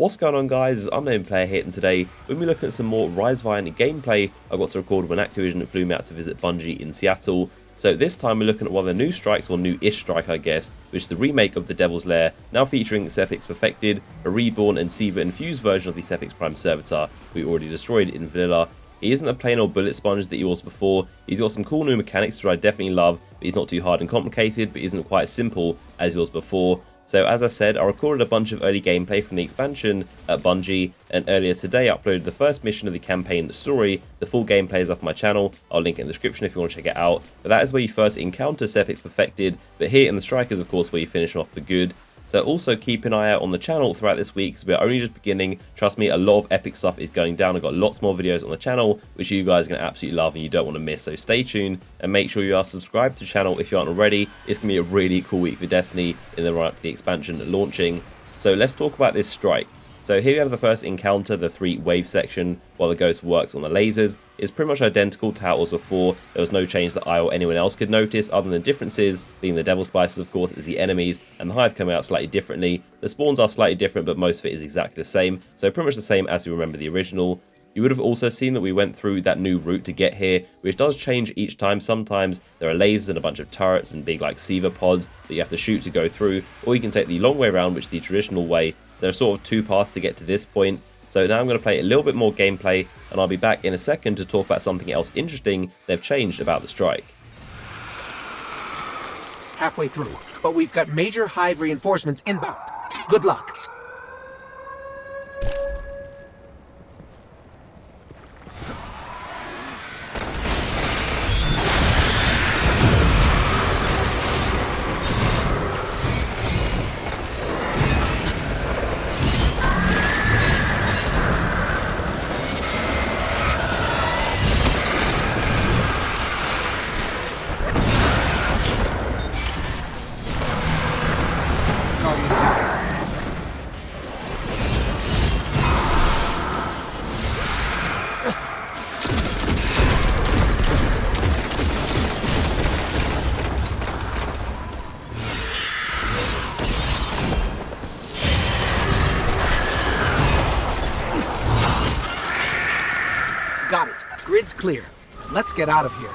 What's going on, guys? It's Unknown Player here, and today we're going to be looking at some more Rise Vine gameplay I got to record when Activision flew me out to visit Bungie in Seattle. So this time we're looking at one of the new strikes, or new-ish strike I guess, which is the remake of the Devil's Lair, now featuring Sepiks Perfected, a reborn and Siva infused version of the Sepiks Prime Servitor we already destroyed in Vanilla. He isn't a plain old bullet sponge that he was before. He's got some cool new mechanics that I definitely love, but he's not too hard and complicated, but isn't quite as simple as he was before. So as I said, I recorded a bunch of early gameplay from the expansion at Bungie, and earlier today I uploaded the first mission of the campaign story. The full gameplay is up on my channel, I'll link it in the description if you want to check it out. But that is where you first encounter Sepiks Perfected, but here in the Strike is of course where you finish him off for good. So also keep an eye out on the channel throughout this week, because we're only just beginning. Trust me, a lot of epic stuff is going down. I've got lots more videos on the channel, which you guys are going to absolutely love and you don't want to miss. So stay tuned and make sure you are subscribed to the channel if you aren't already. It's going to be a really cool week for Destiny in the run-up to the expansion launching. So let's talk about this strike. So here we have the first encounter, the 3 wave section, while the Ghost works on the lasers. It's pretty much identical to how it was before. There was no change that I or anyone else could notice, other than differences being the Devil Splicers, of course, as the enemies, and the Hive coming out slightly differently. The spawns are slightly different, but most of it is exactly the same, so pretty much the same as you remember the original. You would have also seen that we went through that new route to get here, which does change each time. Sometimes there are lasers and a bunch of turrets and big like Siva pods that you have to shoot to go through, or you can take the long way around, which is the traditional way. So there are sort of 2 paths to get to this point. So now I'm going to play a little bit more gameplay, and I'll be back in a second to talk about something else interesting they've changed about the strike. Halfway through, but we've got major Hive reinforcements inbound. Good luck. Got it. Grid's clear. Let's get out of here.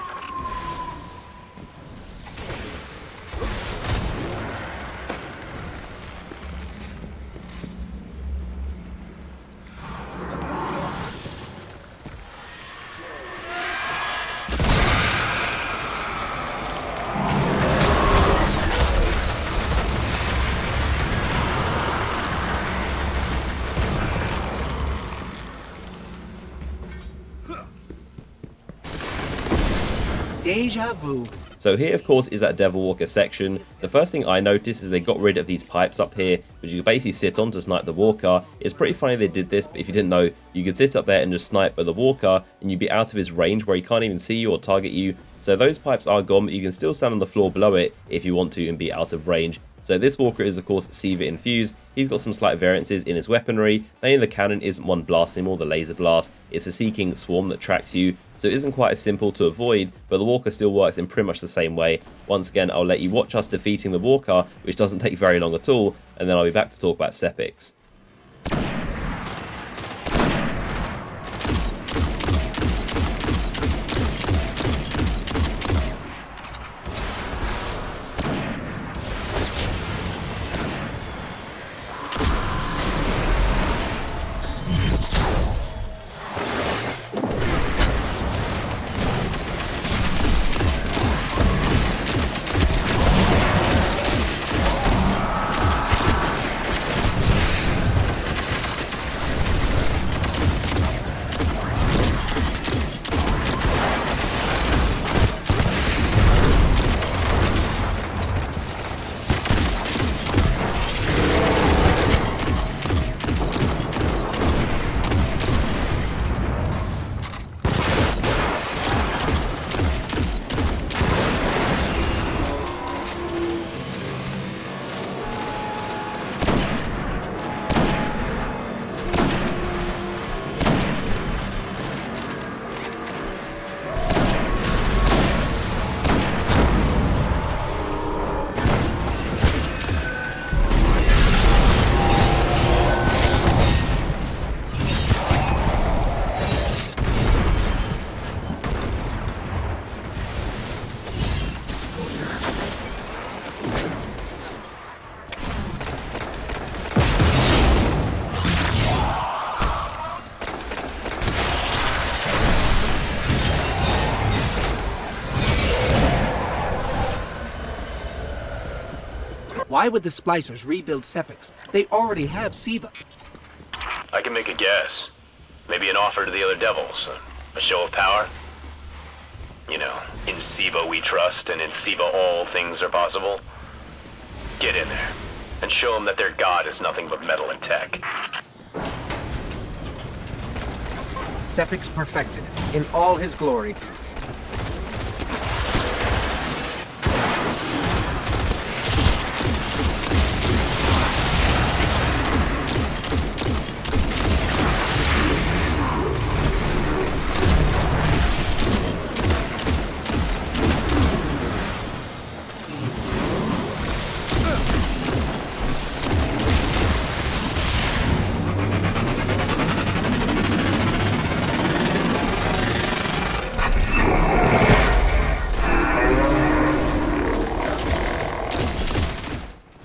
Deja vu. So here, of course, is that Devil Walker section. The first thing I noticed is they got rid of these pipes up here, which you could basically sit on to snipe the Walker. It's pretty funny they did this, but if you didn't know, you could sit up there and just snipe at the Walker, and you'd be out of his range where he can't even see you or target you. So those pipes are gone, but you can still stand on the floor below it if you want to and be out of range. So this Walker is of course Siva infused. He's got some slight variances in his weaponry. Mainly the cannon isn't one blast anymore, the laser blast. It's a seeking swarm that tracks you, so it isn't quite as simple to avoid, but the Walker still works in pretty much the same way. Once again, I'll let you watch us defeating the Walker, which doesn't take very long at all, and then I'll be back to talk about Sepiks. Why would the Splicers rebuild Sepiks? They already have Siva. I can make a guess. Maybe an offer to the other devils. A show of power? You know, in Siva we trust, and in Siva all things are possible. Get in there, and show them that their god is nothing but metal and tech. Sepiks perfected, in all his glory.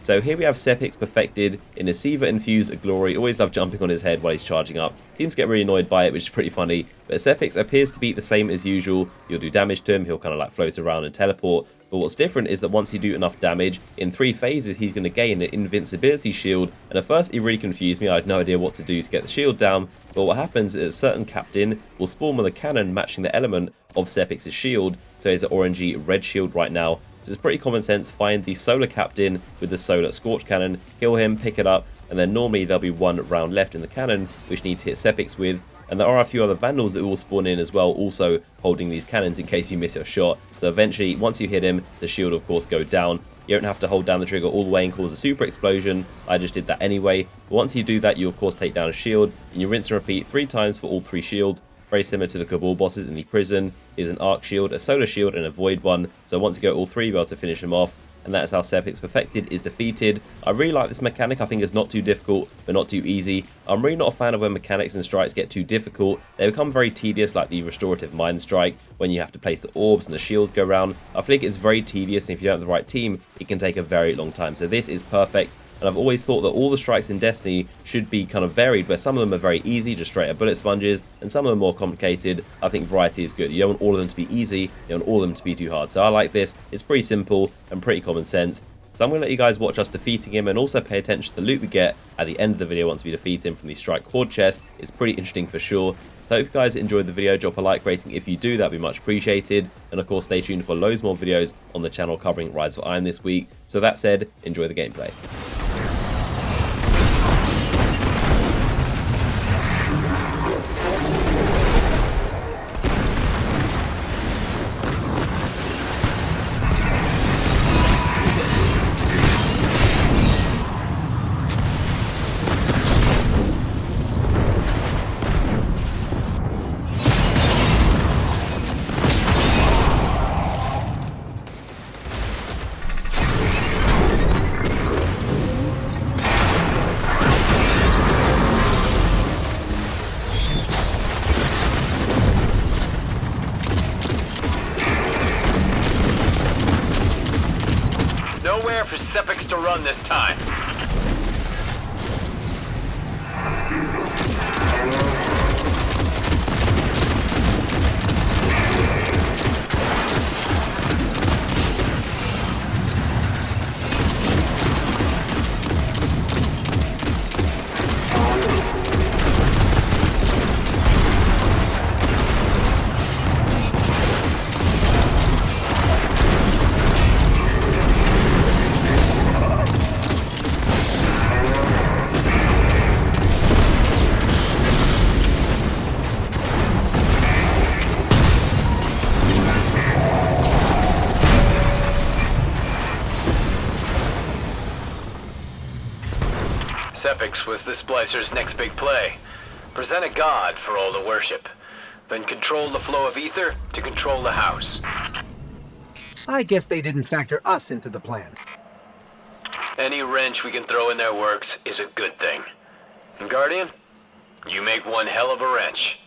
So here we have Sepiks perfected in a Siva-infused glory. Always love jumping on his head while he's charging up. Teams get really annoyed by it, which is pretty funny. But Sepiks appears to be the same as usual. You'll do damage to him, he'll kind of like float around and teleport. But what's different is that once you do enough damage, in 3 phases he's going to gain an invincibility shield. And at first it really confused me, I had no idea what to do to get the shield down. But what happens is a certain captain will spawn with a cannon matching the element of Sepiks' shield. So he's an orangey red shield right now. So it's pretty common sense. Find the solar captain with the solar scorch cannon, kill him, pick it up, and then normally there'll be 1 round left in the cannon which needs to hit Sepiks with. And there are a few other vandals that will spawn in as well, also holding these cannons in case you miss your shot. So eventually, once you hit him, the shield of course go down. You don't have to hold down the trigger all the way and cause a super explosion. I just did that anyway. But once you do that, you of course take down a shield, and you rinse and repeat 3 times for all 3 shields. Very similar to the Cabal bosses in the prison. Is an arc shield, a solar shield, and a void one. So once you go all 3, you'll be able to finish him off. And that is how Sepiks perfected is defeated. I really like this mechanic. I think it's not too difficult, but not too easy. I'm really not a fan of when mechanics and strikes get too difficult. They become very tedious, like the restorative mind strike, when you have to place the orbs and the shields go around. I think it's very tedious, and if you don't have the right team, it can take a very long time. So this is perfect. And I've always thought that all the strikes in Destiny should be kind of varied, where some of them are very easy, just straight up bullet sponges, and some of them are more complicated. I think variety is good. You don't want all of them to be easy, you don't want all of them to be too hard. So I like this. It's pretty simple and pretty common sense. So I'm going to let you guys watch us defeating him, and also pay attention to the loot we get at the end of the video once we defeat him from the strike quad chest. It's pretty interesting for sure. So I hope you guys enjoyed the video. Drop a like rating if you do, that'd be much appreciated. And of course stay tuned for loads more videos on the channel covering Rise of Iron this week. So that said, enjoy the gameplay. Nowhere for Sepiks to run this time. Sepiks was the Splicer's next big play. Present a god for all to worship. Then control the flow of ether to control the house. I guess they didn't factor us into the plan. Any wrench we can throw in their works is a good thing. And Guardian, you make one hell of a wrench.